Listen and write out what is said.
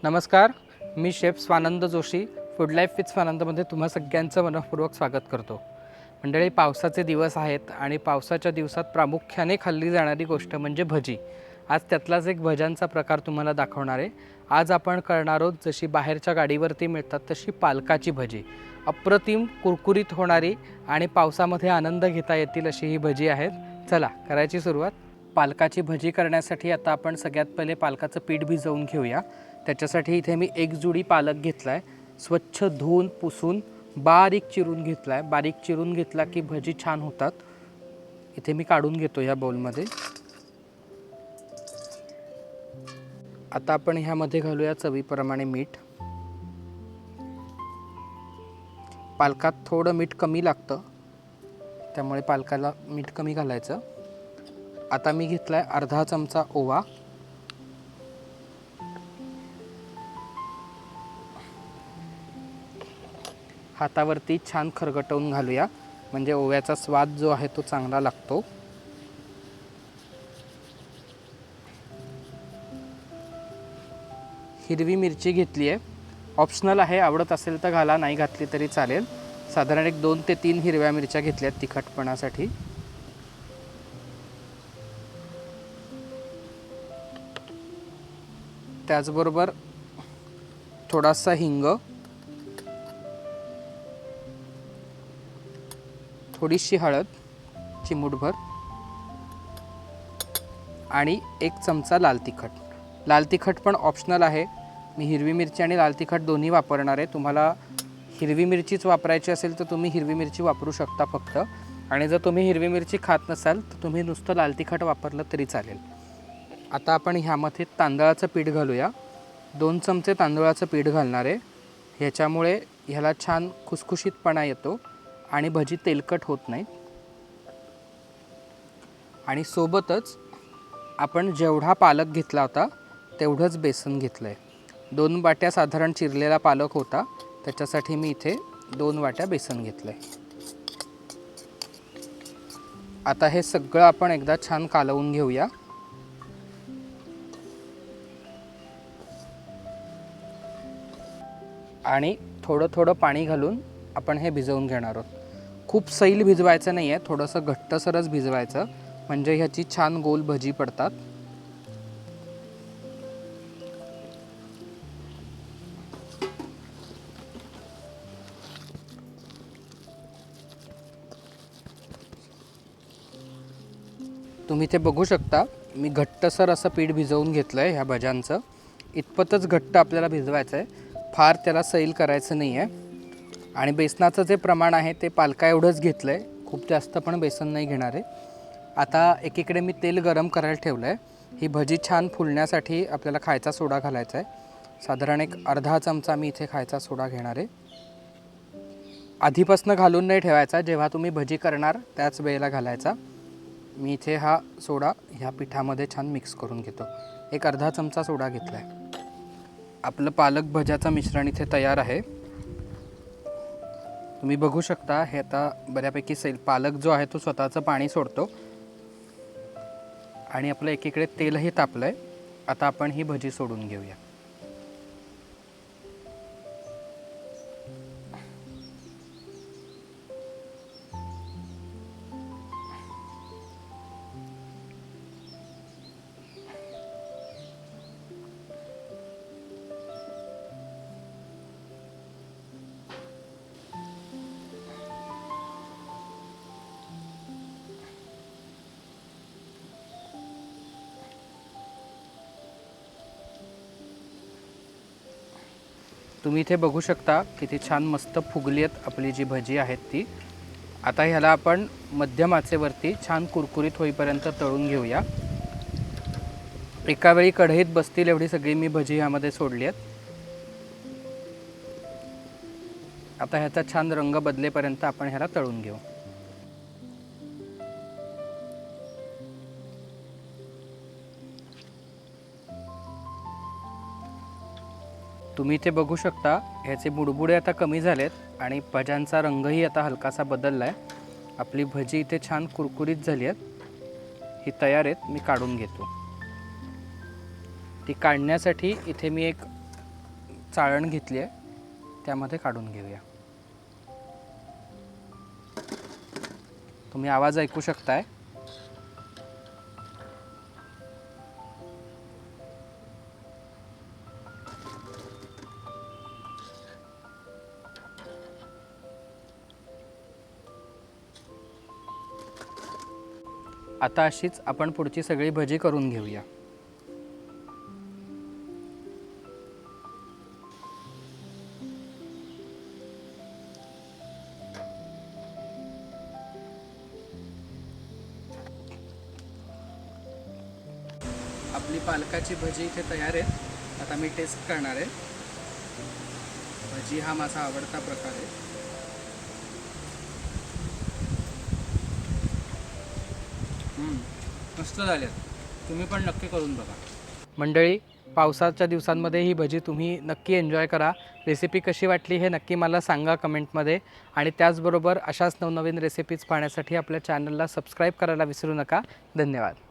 नमस्कार, मी chef Swanand Joshi food life with स्वानंदमध्ये तुम्हा सगळ्यांचं मनःपूर्वक स्वागत करतो. मंडळी, पावसाचे दिवस आहेत आणि पावसाच्या दिवसात प्रामुख्याने खाल्ली जाणारी गोष्ट म्हणजे भजी. आज त्यातलाच एक भज्यांचा प्रकार तुम्हाला दाखवणार आहे. आज आपण करणार आहोत जशी बाहेरच्या गाडीवरती मिळतात तशी पालकाची भजी. अप्रतिम कुरकुरीत होणारी आणि पावसामध्ये आनंद घेता येतील अशी ही भजी आहेत. चला करायची सुरुवात. पालकाची भजी करण्यासाठी आता आपण सगळ्यात पहिले पालकाचं पीठ भिजवून घेऊया. त्याच्यासाठी इथे मी एक जुडी पालक घेतला आहे. स्वच्छ धुवून पुसून बारीक चिरून घेतला आहे. बारीक चिरून घेतला की भजी छान होतात. इथे मी काढून घेतो ह्या बाउलमध्ये. आता आपण ह्यामध्ये घालूया चवीप्रमाणे मीठ. पालकात थोडं मीठ कमी लागतं, त्यामुळे पालकाला मीठ कमी घालायचं. आता मी घेतला आहे अर्धा चमचा ओवा. हातावरती छान खरगटवून घालूया, म्हणजे ओव्याचा स्वाद जो आहे तो चांगला लागतो. हिरवी मिरची घेतली आहे, ऑप्शनल आहे, आवडत असेल तर घाला, नाही घातली तरी चालेल. साधारण एक 2 ते 3 हिरव्या मिरच्या घेतल्या आहेत तिखटपणासाठी. त्याचबरोबर थोडासा हिंग, थोडीशी हळद चिमूटभर आणि 1 चमचा लाल तिखट. लाल तिखट पण ऑप्शनल आहे. मी हिरवी मिरची आणि लाल तिखट दोन्ही वापरणार आहे. तुम्हाला हिरवी मिरचीच वापरायची असेल तर तुम्ही हिरवी मिरची वापरू शकता फक्त, आणि जर तुम्ही हिरवी मिरची खात नसाल तर तुम्ही नुसतं लाल तिखट वापरलं तरी चालेल. आता आपण ह्यामध्ये तांदळाचं पीठ घालूया. 2 चमचे तांदळाचं पीठ घालणार आहे. ह्याच्यामुळे ह्याला छान खुसखुशीतपणा येतो आणि भजी तेलकट होत नाहीत. आणि सोबतच आपण जेवढा पालक घेतला होता तेवढंच बेसन घेतलं आहे. 2 वाट्या साधारण चिरलेला पालक होता, त्याच्यासाठी मी इथे 2 वाट्या बेसन घेतलं आहे. आता हे सगळं आपण एकदा छान कालवून घेऊया. आणि थोडं थोडं पाणी घालून आपण हे भिजवून घेणार आहोत. खूप सैल भिजवायचं नाही आहे, थोडंसं घट्टसरच भिजवायचं, म्हणजे ह्याची छान गोल भजी पडतात. तुम्ही ते बघू शकता, मी घट्टसर असं पीठ भिजवून घेतलं आहे ह्या भज्यांचं. इतपतच घट्ट आपल्याला भिजवायचं आहे, फार त्याला सैल करायचं नाही आहे. आणि बेसनाचं जे प्रमाण आहे ते पालका एवढंच घेतलं आहे, खूप जास्त पण बेसन नाही घेणार आहे. आता एकीकडे मी तेल गरम करायला ठेवलं आहे. ही भजी छान फुलण्यासाठी आपल्याला खायचा सोडा घालायचा आहे. साधारण एक अर्धा चमचा मी इथे खायचा सोडा घेणार आहे. आधीपासून घालून नाही ठेवायचा, जेव्हा तुम्ही भजी करणार त्याच वेळेला घालायचा. मी इथे हा सोडा ह्या पिठामध्ये छान मिक्स करून घेतो. एक अर्धा चमचा सोडा घेतला आहे. आपलं पालक भज्याचं मिश्रण इथे तयार आहे. तुम्ही बघू शकता, हे आता बऱ्यापैकी सैल, पालक जो आहे तो स्वतःचं पाणी सोडतो आणि आपलं एकीकडे तेलही तापलं आहे. आता आपण ही भजी सोडून घेऊया. तुम्ही इथे बघू शकता किती छान मस्त फुगली आहेत आपली जी भजी आहेत ती. आता ह्याला आपण मध्यम आचेवरती छान कुरकुरीत होईपर्यंत तळून घेऊया. एका वेळी कढईत बसतील एवढी सगळी मी भजी ह्यामध्ये सोडली आहेत. आता ह्याचा छान रंग बदलेपर्यंत आपण ह्याला तळून घेऊ. तुम्ही इथे बघू शकता, ह्याचे बुडबुडे आता कमी झालेत आणि भज्यांचा रंगही आता हलकासा बदलला आहे. आपली भजी इथे छान कुरकुरीत झाली आहेत. ही तयार आहेत, मी काढून घेतो. ती काढण्यासाठी इथे मी एक चाळण घेतली आहे त्यामध्ये काढून घेऊया. तुम्ही आवाज ऐकू शकताय. आता अशीच आपण पुढची सगळी भजी करून घेऊया. आपली पालकाची भजी इथे तयार आहे. आता मी टेस्ट करणार आहे. भजी हा माझा आवडता प्रकार आहे. मस्त झाले. तुम्ही पण नक्की करून बघा. मंडळी, पावसाच्या दिवसांमध्ये ही भजी तुम्ही नक्की एन्जॉय करा. रेसिपी कशी वाटली हे नक्की मला सांगा कमेंटमध्ये. आणि त्याचबरोबर अशाच नवनवीन रेसिपीज पाहण्यासाठी आपल्या चॅनलला सबस्क्राईब करायला विसरू नका. धन्यवाद.